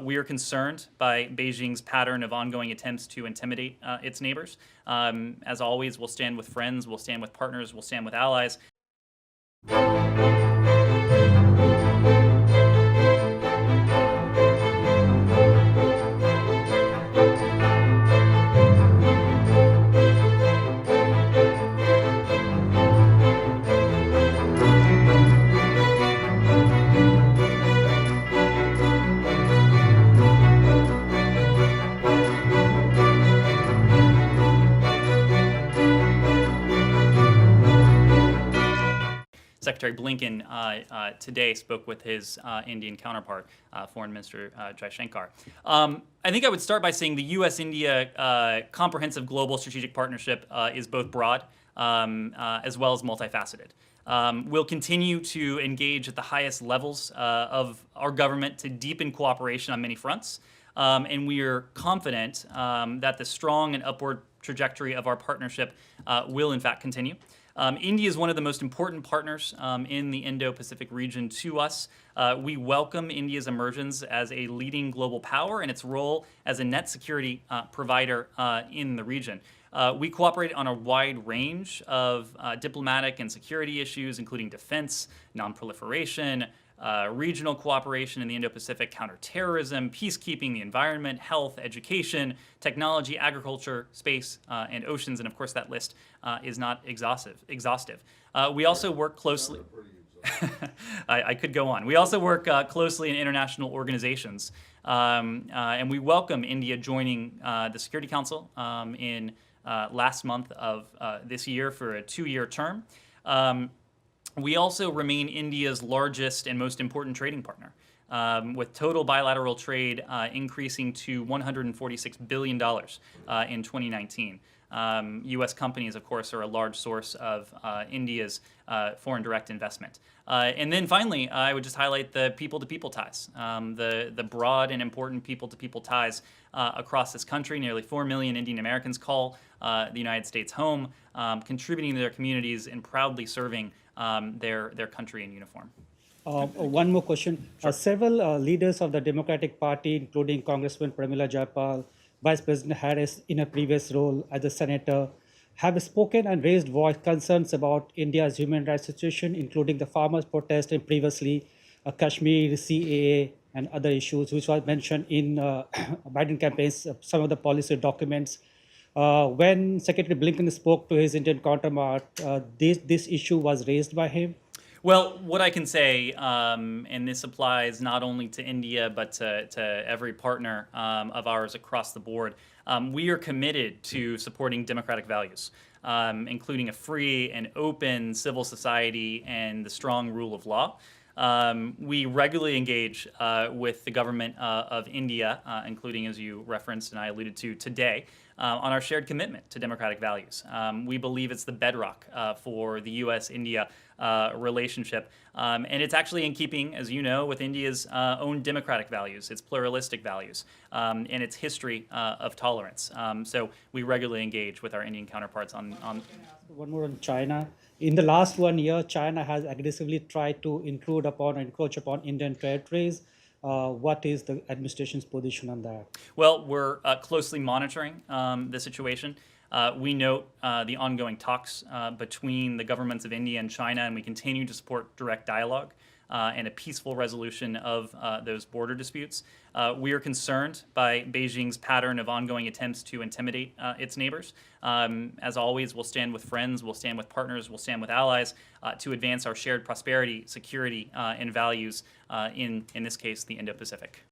We are concerned by Beijing's pattern of ongoing attempts to intimidate its neighbors. As always, we'll stand with friends, we'll stand with partners, we'll stand with allies. Secretary Blinken today spoke with his Indian counterpart, Foreign Minister Jaishankar. I think I would start by saying the U.S.-India comprehensive global strategic partnership is both broad as well as multifaceted. We'll continue to engage at the highest levels of our government to deepen cooperation on many fronts, and we are confident that the strong and upward trajectory of our partnership will in fact continue. India is one of the most important partners in the Indo-Pacific region to us. We welcome India's emergence as a leading global power and its role as a net security provider in the region. We cooperate on a wide range of diplomatic and security issues, including defense, non-proliferation, regional cooperation in the Indo-Pacific, counterterrorism, peacekeeping, the environment, health, education, technology, agriculture, space, and oceans. And of course, that list is not exhaustive. We also work closely. I could go on. We also work closely in international organizations, and we welcome India joining the Security Council in last month of this year for a 2-year term. We also remain India's largest and most important trading partner, with total bilateral trade increasing to $146 billion in 2019. U.S. companies, of course, are a large source of India's foreign direct investment. And then finally, I would just highlight the people-to-people ties, the broad and important people-to-people ties across this country. Nearly 4 million Indian Americans call the United States home, contributing to their communities and proudly serving their country in uniform. One more question. Sure. Several leaders of the Democratic Party, including Congressman Pramila Jayapal, Vice President Harris in a previous role as a senator, have spoken and raised voice concerns about India's human rights situation, including the farmers' protest and previously Kashmir, CAA, and other issues, which was mentioned in Biden campaign's some of the policy documents. When Secretary Blinken spoke to his Indian counterpart, this issue was raised by him. Well, what I can say, and this applies not only to India, but to every partner of ours across the board, we are committed to supporting democratic values, including a free and open civil society and the strong rule of law. We regularly engage with the government of India, including, as you referenced and I alluded to today, on our shared commitment to democratic values. We believe it's the bedrock for the U.S.-India relationship. And it's actually in keeping, as you know, with India's own democratic values, its pluralistic values, and its history of tolerance. So we regularly engage with our Indian counterparts on. One more on China. In the last 1 year, China has aggressively tried to intrude upon and encroach upon Indian territories. What is the administration's position on that? Well, we're closely monitoring the situation. We note the ongoing talks between the governments of India and China, and we continue to support direct dialogue and a peaceful resolution of those border disputes. We are concerned by Beijing's pattern of ongoing attempts to intimidate its neighbors. As always, we'll stand with friends, we'll stand with partners, we'll stand with allies to advance our shared prosperity, security, and values in this case, the Indo-Pacific.